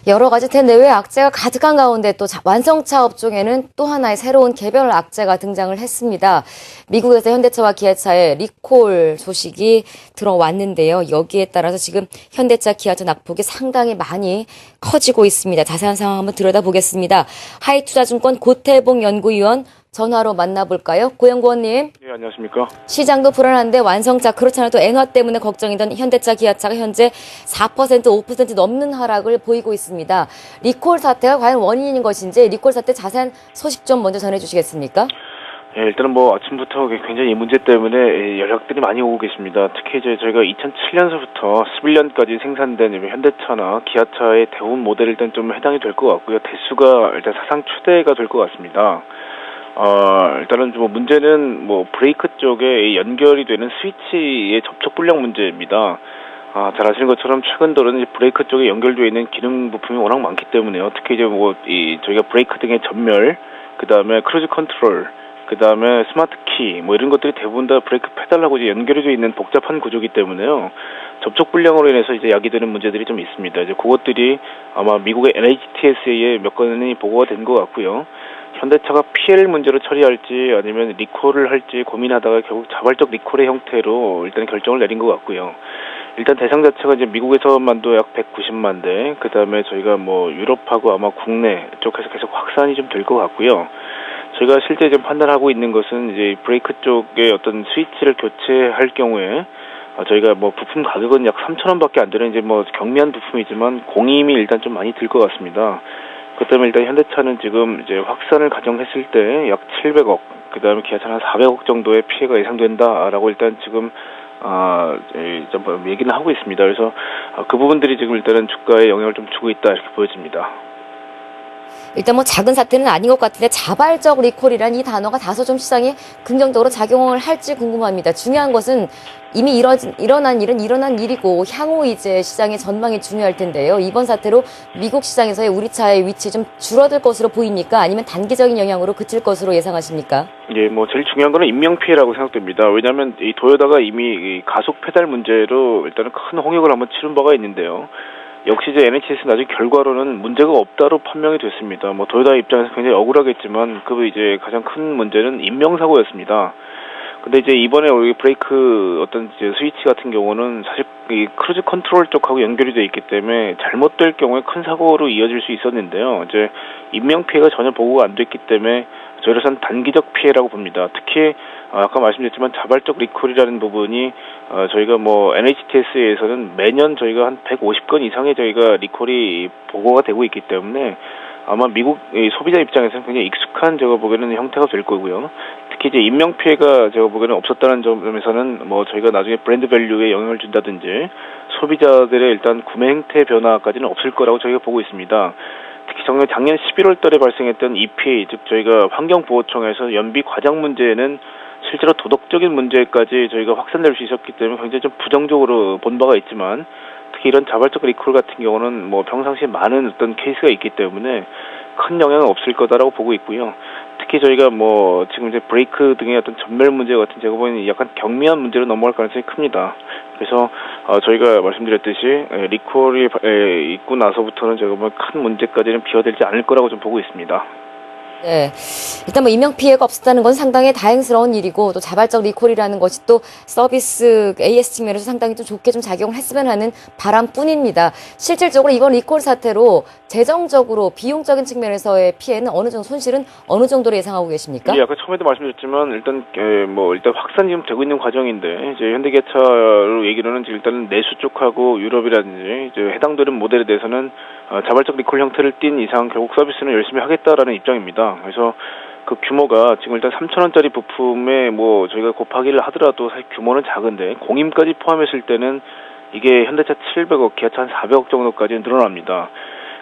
여러 가지 대내외 악재가 가득한 가운데 또 완성차 업종에는 또 하나의 새로운 개별 악재가 등장을 했습니다. 미국에서 현대차와 기아차의 리콜 소식이 들어왔는데요. 여기에 따라서 지금 현대차, 기아차 낙폭이 상당히 많이 커지고 있습니다. 자세한 상황 한번 들여다보겠습니다. 하이투자증권 고태봉 연구위원 전화로 만나볼까요? 고연구원님. 네, 안녕하십니까. 시장도 불안한데 완성차, 그렇지 않아도 엔화 때문에 걱정이던 현대차, 기아차가 현재 4%, 5% 넘는 하락을 보이고 있습니다. 리콜 사태가 과연 원인인 것인지 리콜 사태 자세한 소식 좀 먼저 전해주시겠습니까? 예, 일단은 뭐 아침부터 굉장히 이 문제 때문에 연락들이 많이 오고 계십니다. 특히 이제 저희가 2007년서부터 11년까지 생산된 현대차나 기아차의 대부분 모델이 일단 좀 해당이 될 것 같고요. 대수가 일단 사상 최대가 될 것 같습니다. 일단은 뭐 문제는 뭐 브레이크 쪽에 연결이 되는 스위치의 접촉 불량 문제입니다. 잘 아시는 것처럼 최근 들어는 이제 브레이크 쪽에 연결되어 있는 기능 부품이 워낙 많기 때문에요. 특히 이제 뭐 저희가 브레이크 등의 전멸, 그 다음에 크루즈 컨트롤, 그 다음에 스마트 키, 뭐 이런 것들이 대부분 다 브레이크 페달하고 이제 연결이 되어 있는 복잡한 구조이기 때문에요. 접촉 불량으로 인해서 이제 야기되는 문제들이 좀 있습니다. 이제 그것들이 아마 미국의 NHTSA에 몇 건이 보고가 된 것 같고요. 현대차가 PL 문제로 처리할지 아니면 리콜을 할지 고민하다가 결국 자발적 리콜의 형태로 일단 결정을 내린 것 같고요. 일단 대상 자체가 이제 미국에서만도 약 190만 대, 그 다음에 저희가 뭐 유럽하고 아마 국내 쪽에서 계속 확산이 좀 될 것 같고요. 저희가 실제 지금 판단하고 있는 것은 이제 브레이크 쪽에 어떤 스위치를 교체할 경우에 저희가 뭐 부품 가격은 약 3,000원밖에 안 되는 이제 뭐 경미한 부품이지만 공임이 일단 좀 많이 들 것 같습니다. 그 때문에 일단 현대차는 지금 이제 확산을 가정했을 때 약 700억, 그 다음에 기아차는 한 400억 정도의 피해가 예상된다라고 일단 지금 좀 얘기는 하고 있습니다. 그래서 그 부분들이 지금 일단은 주가에 영향을 좀 주고 있다 이렇게 보여집니다. 일단 뭐 작은 사태는 아닌 것 같은데 자발적 리콜이란 이 단어가 다소 좀 시장에 긍정적으로 작용을 할지 궁금합니다. 중요한 것은 이미 일어난 일은 일어난 일이고 향후 이제 시장의 전망이 중요할 텐데요. 이번 사태로 미국 시장에서의 우리 차의 위치 좀 줄어들 것으로 보입니까? 아니면 단기적인 영향으로 그칠 것으로 예상하십니까? 예, 뭐 제일 중요한 거는 인명피해라고 생각됩니다. 왜냐하면 이 도요타가 이미 이 가속 페달 문제로 일단은 큰 홍역을 한번 치른 바가 있는데요. 역시 이제 NHS 나중 결과로는 문제가 없다로 판명이 됐습니다. 뭐 도요타 입장에서 굉장히 억울하겠지만 그 이제 가장 큰 문제는 인명사고였습니다. 근데 이제 이번에 우리 브레이크 어떤 이제 스위치 같은 경우는 사실 이 크루즈 컨트롤 쪽하고 연결이 되어 있기 때문에 잘못될 경우에 큰 사고로 이어질 수 있었는데요. 이제 인명 피해가 전혀 보고가 안 됐기 때문에 저희로서는 단기적 피해라고 봅니다. 특히 아까 말씀드렸지만 자발적 리콜이라는 부분이 저희가 뭐 NHTSA에서는 매년 저희가 한 150건 이상의 저희가 리콜이 보고가 되고 있기 때문에 아마 미국 소비자 입장에서는 굉장히 익숙한 제가 보기에는 형태가 될 거고요. 특히 이제 인명 피해가 제가 보기에는 없었다는 점에서는 뭐 저희가 나중에 브랜드 밸류에 영향을 준다든지 소비자들의 일단 구매 행태 변화까지는 없을 거라고 저희가 보고 있습니다. 특히 작년 11월 달에 발생했던 EPA, 즉 저희가 환경보호청에서 연비 과장 문제는 실제로 도덕적인 문제까지 저희가 확산될 수 있었기 때문에 굉장히 좀 부정적으로 본 바가 있지만 특히 이런 자발적 리콜 같은 경우는 뭐 평상시에 많은 어떤 케이스가 있기 때문에 큰 영향은 없을 거다라고 보고 있고요. 특히 저희가 뭐 지금 이제 브레이크 등의 어떤 전멸 문제 같은 제가 보기에는 약간 경미한 문제로 넘어갈 가능성이 큽니다. 그래서 저희가 말씀드렸듯이 리콜이 있고 나서부터는 제가 보면 큰 문제까지는 비화되지 않을 거라고 좀 보고 있습니다. 네. 일단 뭐 인명 피해가 없었다는 건 상당히 다행스러운 일이고 또 자발적 리콜이라는 것이 또 서비스 AS 측면에서 상당히 좀 좋게 좀 작용을 했으면 하는 바람뿐입니다. 실질적으로 이번 리콜 사태로 재정적으로 비용적인 측면에서의 피해는 어느 정도 손실은 어느 정도로 예상하고 계십니까? 예, 아까 처음에도 말씀드렸지만 일단 확산이 지금 되고 있는 과정인데 이제 현대기아차로 얘기로는 일단은 내수 쪽하고 유럽이라든지 이제 해당되는 모델에 대해서는 자발적 리콜 형태를 띈 이상 결국 서비스는 열심히 하겠다라는 입장입니다. 그래서 그 규모가 지금 일단 3,000원짜리 부품에 뭐 저희가 곱하기를 하더라도 사실 규모는 작은데 공임까지 포함했을 때는 이게 현대차 700억, 기아차 한 400억 정도까지 늘어납니다.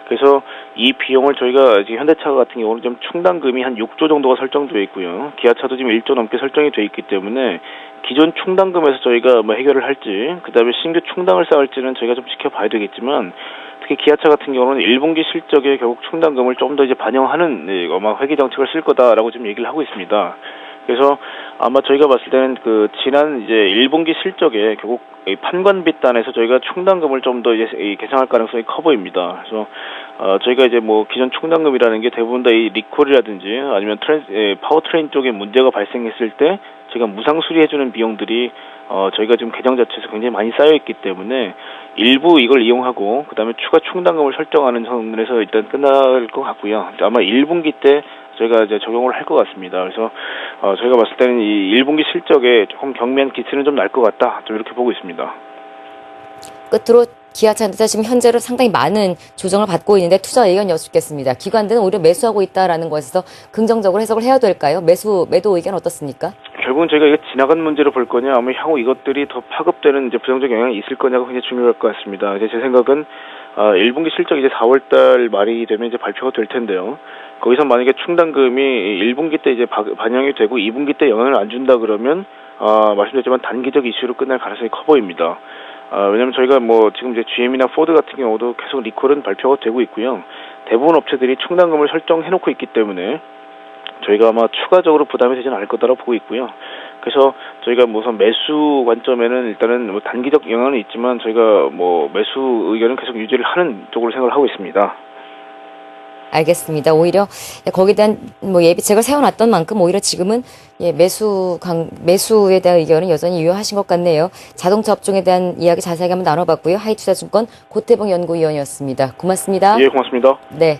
그래서 이 비용을 저희가 지금 현대차 같은 경우는 좀 충당금이 한 6조 정도가 설정되어 있고요. 기아차도 지금 1조 넘게 설정이 되어 있기 때문에 기존 충당금에서 저희가 뭐 해결을 할지, 그 다음에 신규 충당을 쌓을지는 저희가 좀 지켜봐야 되겠지만, 특히 기아차 같은 경우는 1분기 실적에 결국 충당금을 좀 더 이제 반영하는 아마 회계 정책을 쓸 거다라고 지금 얘기를 하고 있습니다. 그래서 아마 저희가 봤을 때는 그 지난 이제 1분기 실적에 결국 이 판관비단에서 저희가 충당금을 좀 더 이제 개선할 가능성이 커 보입니다. 그래서 저희가 이제 뭐 기존 충당금이라는 게 대부분 다 이 리콜이라든지 아니면 파워트레인 쪽에 문제가 발생했을 때 제가 무상 수리해주는 비용들이 저희가 지금 계정 자체에서 굉장히 많이 쌓여 있기 때문에 일부 이걸 이용하고 그다음에 추가 충당금을 설정하는 선에서 일단 끝날 것 같고요. 아마 1분기 때 저희가 이제 적용을 할 것 같습니다. 그래서 저희가 봤을 때는 이 1분기 실적에 조금 경미한 기스는 좀 날 것 같다. 좀 이렇게 보고 있습니다. 끝으로 기아차 현대차 지금 현재로 상당히 많은 조정을 받고 있는데 투자 의견 여쭙겠습니다. 기관들은 오히려 매수하고 있다라는 것에서 긍정적으로 해석을 해야 될까요? 매도 의견 어떻습니까? 결국은 저희가 이거 지나간 문제로 볼 거냐, 아마 향후 이것들이 더 파급되는 이제 부정적 영향이 있을 거냐가 굉장히 중요할 것 같습니다. 이제 제 생각은 1분기 실적 이제 4월달 말이 되면 이제 발표가 될 텐데요. 거기서 만약에 충당금이 1분기 때 이제 반영이 되고 2분기 때 영향을 안 준다 그러면 말씀드렸지만 단기적 이슈로 끝날 가능성이 커 보입니다. 왜냐면 저희가 뭐 지금 이제 GM이나 포드 같은 경우도 계속 리콜은 발표가 되고 있고요. 대부분 업체들이 충당금을 설정해 놓고 있기 때문에 저희가 아마 추가적으로 부담이 되지는 않을 거다라고 보고 있고요. 그래서 저희가 우선 매수 관점에는 일단은 뭐 단기적 영향은 있지만 저희가 뭐 매수 의견은 계속 유지를 하는 쪽으로 생각을 하고 있습니다. 알겠습니다. 오히려 거기에 대한 뭐 예비책을 세워놨던 만큼 오히려 지금은 매수에 대한 의견은 여전히 유효하신 것 같네요. 자동차 업종에 대한 이야기 자세하게 한번 나눠봤고요. 하이투자증권 고태봉 연구위원이었습니다. 고맙습니다. 예, 고맙습니다. 네.